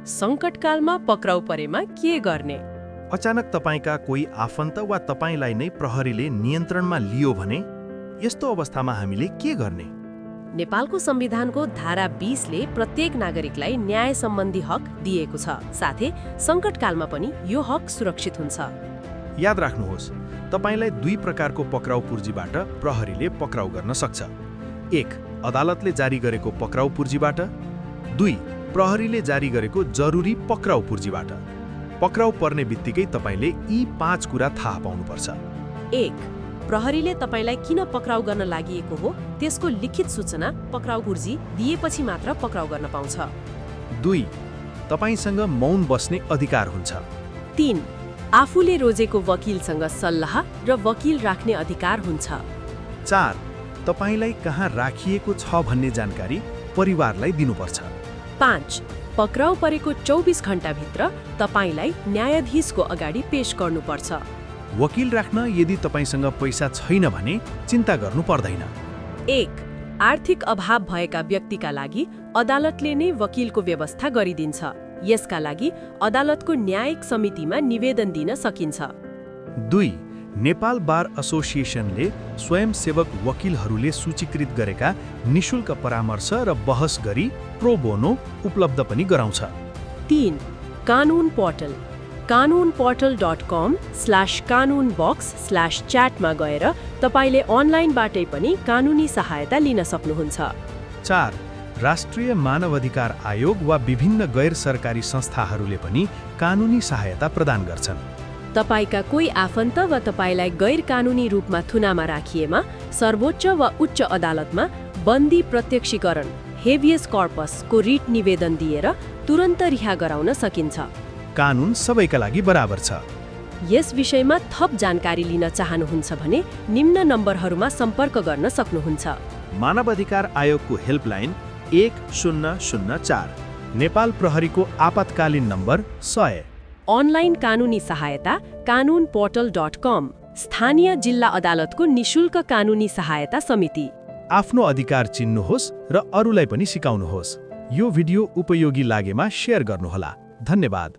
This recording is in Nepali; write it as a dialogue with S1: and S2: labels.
S1: सङ्कटकालमा पक्राउ परेमा के गर्ने?
S2: अचानक तपाईका कोही आफन्त वा तपाईलाई नै प्रहरीले नियन्त्रणमा लियो भने यस्तो अवस्थामा हामीले के गर्ने?
S1: नेपालको संविधानको धारा 20 ले प्रत्येक नागरिकलाई न्याय सम्बन्धी हक दिएको छ। साथै सङ्कटकालमा पनि यो हक सुरक्षित हुन्छ।
S2: याद राख्नुहोस्, तपाईलाई दुई प्रकारको पक्राउ पूर्जीबाट प्रहरीले पक्राउ गर्न सक्छ। 1. अदालतले जारी गरेको पक्राउ पूर्जीबाट। 2. प्रहरीले जारी गरेको जरुरी पक्राउ पूर्जीबाट। पक्राउ पर्ने बित्तिकै तपाईले यी 5 कुरा थाहा पाउनुपर्छ।
S1: 1. प्रहरीले तपाईलाई किन पक्राउ गर्न लागिएको हो त्यसको लिखित सूचना पक्राउ पूर्जी दिएपछि मात्र पक्राउ गर्न पाउँछ।
S2: 2. तपाईसँग मौन बस्ने अधिकार हुन्छ।
S1: 3. आफूले रोजेको वकिलसँग सल्लाह र वकिल राख्ने अधिकार हुन्छ।
S2: 4. तपाईलाई कहाँ राखिएको छ भन्ने जानकारी परिवारलाई दिनुपर्छ।
S1: 5. पक्राउ परेको 24 घण्टाभित्र तपाईलाई न्यायाधीशको अगाडि पेश गर्नुपर्छ।
S2: वकिल राख्न यदि तपाईसँग पैसा छैन भने चिन्ता गर्नु पर्दैन।
S1: 1. आर्थिक अभाव भएका व्यक्तिका लागि अदालतले नै वकिलको व्यवस्था गरिदिन्छ। यसका लागि अदालतको न्यायिक समितिमा निवेदन दिन सकिन्छ।
S2: 2. नेपाल बार एसोसिएसनले स्वयंसेवक वकिलहरूले सूचीकृत गरेका निशुल्क परामर्श र बहस गरी प्रो बोनो उपलब्ध पनि गराउँछ।
S1: 3. कानुन पोर्टल kanunportal.com/kanunbox/chat मा गएर तपाईले अनलाइनबाटै पनि कानुनी सहायता लिन सक्नुहुन्छ।
S2: 4. राष्ट्रिय मानवाधिकार आयोग वा विभिन्न गैर सरकारी संस्थाहरूले पनि कानुनी सहायता प्रदान गर्छन्।
S1: तपाईका कोही आफन्त वा तपाईलाई गैर कानुनी रूपमा थुनामा राखिएमा सर्वोच्च वा उच्च अदालतमा बन्दी प्रत्यक्षीकरण हेबियस कर्पसको रिट निवेदन दिएर तुरन्त रिहा गराउन सकिन्छ।
S2: कानुन सबैका लागि बराबर छ।
S1: यस विषयमा थप जानकारी लिन चाहनुहुन्छ भने निम्न नम्बरहरूमा सम्पर्क गर्न सक्नुहुन्छ।
S2: मानवाधिकार आयोगको हेल्पलाइन 1004, नेपाल प्रहरीको आपतकालीन नम्बर 100।
S1: अनलाइन कानुनी सहायता kanunportal.com, स्थानीय जिल्ला अदालतको निशुल्क कानुनी सहायता समिति।
S2: आफ्नो अधिकार चिन्नुहोस् र अरूलाई पनि सिकाउनुहोस्। यो भिडियो उपयोगी लागेमा शेयर गर्नुहोला। धन्यवाद।